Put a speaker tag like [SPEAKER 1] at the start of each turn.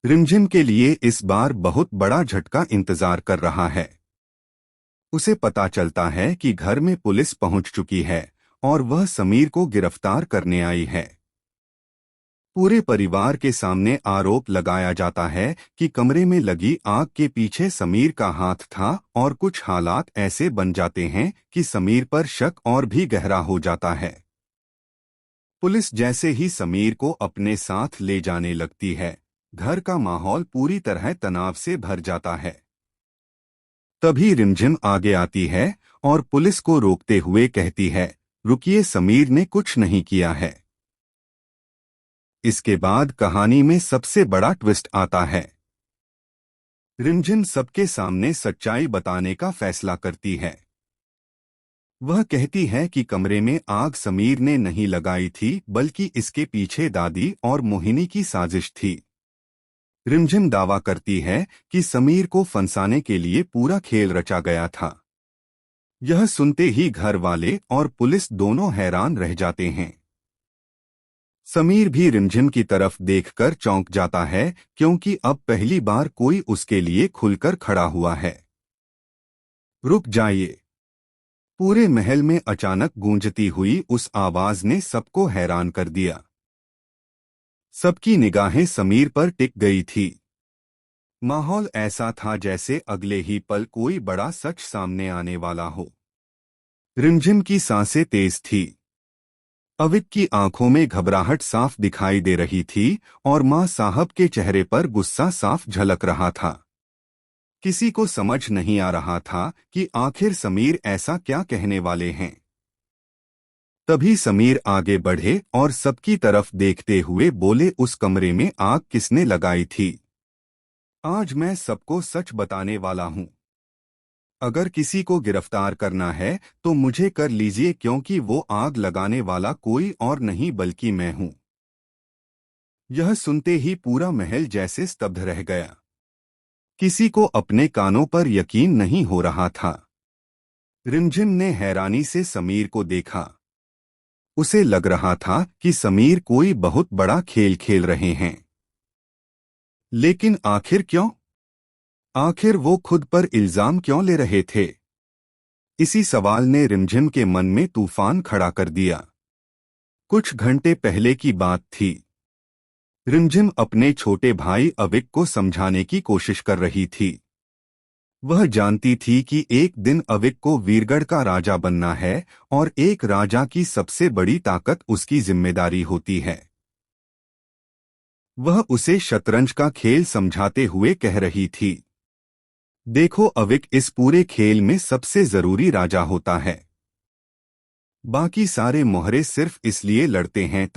[SPEAKER 1] रिमझिम के लिए इस बार बहुत बड़ा झटका इंतजार कर रहा है। उसे पता चलता है कि घर में पुलिस पहुंच चुकी है और वह समीर को गिरफ्तार करने आई है। पूरे परिवार के सामने आरोप लगाया जाता है कि कमरे में लगी आग के पीछे समीर का हाथ था और कुछ हालात ऐसे बन जाते हैं कि समीर पर शक और भी गहरा हो जाता है। पुलिस जैसे ही समीर को अपने साथ ले जाने लगती है, घर का माहौल पूरी तरह तनाव से भर जाता है। तभी रिमझिम आगे आती है और पुलिस को रोकते हुए कहती है, रुकिए, समीर ने कुछ नहीं किया है। इसके बाद कहानी में सबसे बड़ा ट्विस्ट आता है। रिमझिम सबके सामने सच्चाई बताने का फैसला करती है। वह कहती है कि कमरे में आग समीर ने नहीं लगाई थी, बल्कि इसके पीछे दादी और मोहिनी की साजिश थी। रिमझिम दावा करती है कि समीर को फंसाने के लिए पूरा खेल रचा गया था। यह सुनते ही घर वाले और पुलिस दोनों हैरान रह जाते हैं। समीर भी रिमझिम की तरफ देखकर चौंक जाता है, क्योंकि अब पहली बार कोई उसके लिए खुलकर खड़ा हुआ है। रुक जाइए! पूरे महल में अचानक गूंजती हुई उस आवाज ने सबको हैरान कर दिया। सबकी निगाहें समीर पर टिक गई थी। माहौल ऐसा था जैसे अगले ही पल कोई बड़ा सच सामने आने वाला हो। रिमझिम की सांसें तेज थी। अविक की आंखों में घबराहट साफ दिखाई दे रही थी और मां साहब के चेहरे पर गुस्सा साफ झलक रहा था। किसी को समझ नहीं आ रहा था कि आखिर समीर ऐसा क्या कहने वाले हैं। तभी समीर आगे बढ़े और सबकी तरफ देखते हुए बोले, उस कमरे में आग किसने लगाई थी? आज मैं सबको सच बताने वाला हूं। अगर किसी को गिरफ्तार करना है तो मुझे कर लीजिए, क्योंकि वो आग लगाने वाला कोई और नहीं बल्कि मैं हूं। यह सुनते ही पूरा महल जैसे स्तब्ध रह गया। किसी को अपने कानों पर यकीन नहीं हो रहा था। रिमझिम ने हैरानी से समीर को देखा। उसे लग रहा था कि समीर कोई बहुत बड़ा खेल खेल रहे हैं। लेकिन आखिर क्यों? आखिर वो खुद पर इल्जाम क्यों ले रहे थे? इसी सवाल ने रिमझिम के मन में तूफान खड़ा कर दिया। कुछ घंटे पहले की बात थी। रिमझिम अपने छोटे भाई अविक को समझाने की कोशिश कर रही थी। वह जानती थी कि एक दिन अविक को वीरगढ़ का राजा बनना है और एक राजा की सबसे बड़ी ताकत उसकी जिम्मेदारी होती है। वह उसे शतरंज का खेल समझाते हुए कह रही थी, देखो अविक, इस पूरे खेल में सबसे जरूरी राजा होता है। बाकी सारे मोहरे सिर्फ इसलिए लड़ते हैं